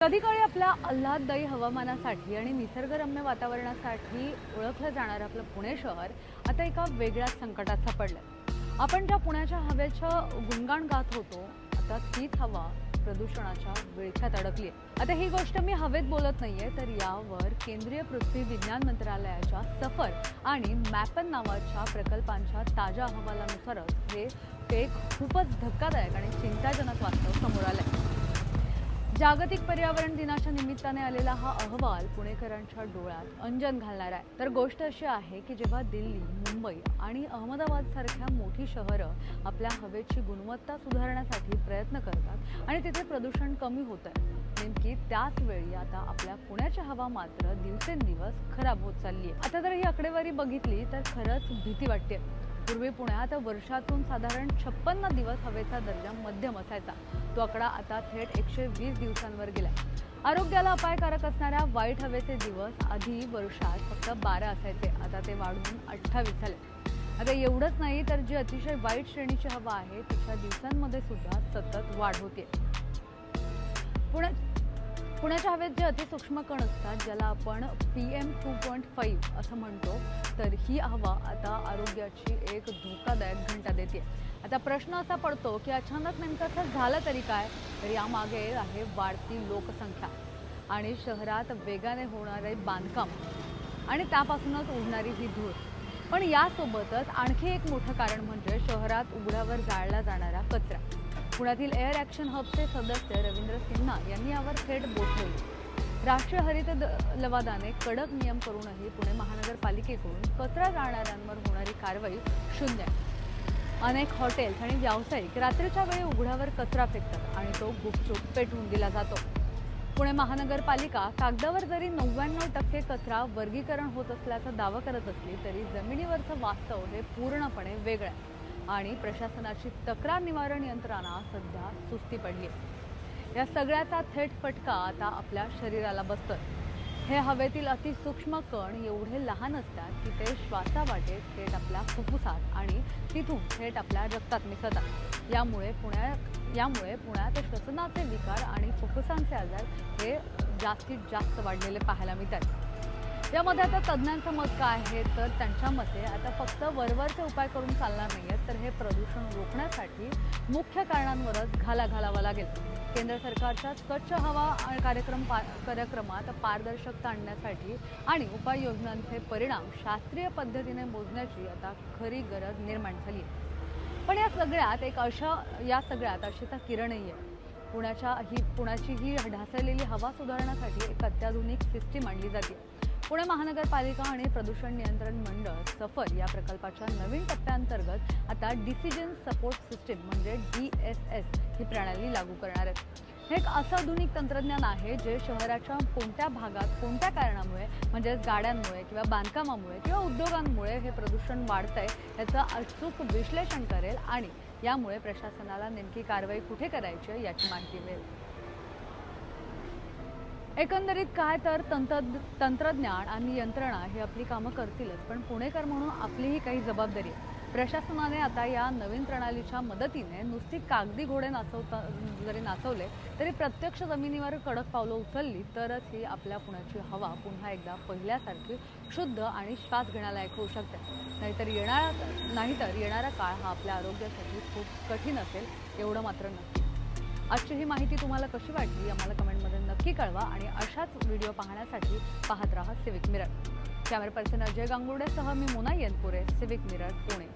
कधीकाळी आपल्या आल्हाददायी हवामानासाठी आणि निसर्गरम्य वातावरणासाठी ओळखलं जाणारं आपलं पुणे शहर आता एका वेगळ्याच संकटात सापडलंय। आपण ज्या पुण्याच्या हवेचं गुणगान गात होतो, आता तीच हवा प्रदूषणाच्या विळख्यात अडकली आहे। आता ही गोष्ट मी हवेत बोलत नाहीये, तर यावर केंद्रीय पृथ्वी विज्ञान मंत्रालयाच्या सफर आणि मॅपन नावाच्या प्रकल्पांच्या ताज्या अहवालानुसारच हे एक खूपच धक्कादायक आणि चिंताजनक वास्तव समोर आलंय। जागतिक पर्यावरण दिनाच्या निमित्ताने आलेला हा अहवाल पुणेकरांच्या डोळ्यात अंजन घालणारा आहे। तर गोष्ट अशी आहे की जेव्हा दिल्ली, मुंबई आणि अहमदाबाद सारख्या मोठी शहरं आपल्या हवेची गुणवत्ता सुधारण्यासाठी प्रयत्न करतात आणि तिथे प्रदूषण कमी होत आहे, नेमकी त्याच वेळी आता आपल्या पुण्याची हवा मात्र दिवसेंदिवस खराब होत चालली आहे। आता जर ही आकडेवारी बघितली तर खरंच भीती वाटते। पूर्वी पुण्यात वर्षातून साधारण 56 दिवस हवेचा दर्जा मध्यम असायचा, तो आकडा आता थेट 120 दिवसांवर गेलाय। आरोग्याला अपायकारक असणाऱ्या वाईट हवेचे दिवस आधी वर्षात फक्त 12 असायचे, आता ते वाढून 28 झाले। आता एवढंच नाही तर जी अतिशय वाईट श्रेणीची हवा आहे तिच्या दिवसांमध्ये सुद्धा सतत वाढ होते। पुण्याच्या हवेत जे अतिसूक्ष्म कण असतात, ज्याला आपण PM 2.5 असं म्हणतो, तर ही हवा आता आरोग्याची एक धोकादायक घंटा देते। आता प्रश्न असा पडतो की अचानक नेमकं असं झालं तरी काय? तर यामागे आहे वाढती लोकसंख्या आणि शहरात वेगाने होणारे बांधकाम आणि त्यापासूनच उडणारी ही धूळ। पण यासोबतच आणखी एक मोठं कारण म्हणजे शहरात उघड्यावर जाळला जाणारा कचरा। पुण्यातील एअर ॲक्शन हबचे सदस्य रवींद्र सिन्हा यांनी यावर थेट बोट ठेवली। राष्ट्रीय हरित लवादाने कडक नियम करूनही पुणे महानगरपालिकेकडून कचरा जाळणाऱ्यांवर होणारी कारवाई शून्य आहे। अनेक हॉटेल्स आणि व्यावसायिक रात्रीच्या वेळी उघड्यावर कचरा फेकतात आणि तो गुपचूप पेटवून दिला जातो। पुणे महानगरपालिका कागदावर जरी 99% कचरा वर्गीकरण होत असल्याचा दावा करत असली तरी जमिनीवरचं वास्तव हे पूर्णपणे वेगळं आहे आणि प्रशासनाची तक्रार निवारण यंत्रणा सध्या सुस्ती पडली आहे। या सगळ्याचा थेट फटका आता आपल्या शरीराला बसतोय। हे हवेतील अतिसूक्ष्म कण एवढे लहान असतात की ते श्वासावाटे थेट आपल्या फुफ्फुसात आणि तिथून थेट आपल्या रक्तात मिसळतात। यामुळे पुण्यात श्वसनाचे विकार आणि फुफ्फुसांचे आजार हे जास्तीत जास्त वाढलेले पाहायला मिळतात। यामध्ये आता तज्ज्ञांचं मत काय आहे, तर त्यांच्या मते आता फक्त वरवरचे उपाय करून चालणार नाहीयेत, तर हे प्रदूषण रोखण्यासाठी मुख्य कारणांवरच घाला घालावा लागेल। केंद्र सरकारच्या स्वच्छ हवा कार्यक्रमात पारदर्शकता आणण्यासाठी आणि उपाययोजनांचे परिणाम शास्त्रीय पद्धतीने मोजण्याची आता खरी गरज निर्माण झाली आहे। पण या सगळ्यात आशेचा किरणही आहे। पुण्याची ही ढासळलेली हवा सुधारण्यासाठी एक अत्याधुनिक सिस्टीम आणली जाते। पुणे महानगरपालिका आणि प्रदूषण नियंत्रण मंडळ सफर या प्रकल्पाच्या नवीन टप्प्याअंतर्गत आता डिसिजन सपोर्ट सिस्टीम म्हणजे DSS ही प्रणाली लागू करणार आहे। हे एक असं आधुनिक तंत्रज्ञान आहे जे शहराच्या कोणत्या भागात कोणत्या कारणामुळे म्हणजे गाड्यांमुळे किंवा बांधकामामुळे किंवा उद्योगांमुळे हे प्रदूषण वाढतंय याचं अचूक विश्लेषण करेल आणि यामुळे प्रशासनाला नेमकी कारवाई कुठे करायची याची माहिती मिळेल। एकंदरीत काय तर तंत्रज्ञान आणि यंत्रणा ही आपली कामं करतीलच, पण पुणेकर म्हणून आपलीही काही जबाबदारी आहे। प्रशासनाने आता या नवीन प्रणालीच्या मदतीने नुसती कागदी घोडे जरी नाचवले तरी प्रत्यक्ष जमिनीवर कडक पावलं उचलली तरच ही आपल्या पुण्याची हवा पुन्हा एकदा पहिल्यासारखी शुद्ध आणि श्वास घेण्यालायक होऊ शकते। नाहीतर येणारा काळ हा आपल्या आरोग्यासाठी खूप कठीण असेल, एवढं मात्र नक्की। आजची ही माहिती तुम्हाला कशी वाटली आम्हाला कमेंटमध्ये नक्की कळवा आणि अशाच व्हिडिओ पाहण्यासाठी पाहत राहा civic mirror. Camera person Ajay गांगुर्डेसह मी मोना येनपुरे, सिविक मिरर, पुणे।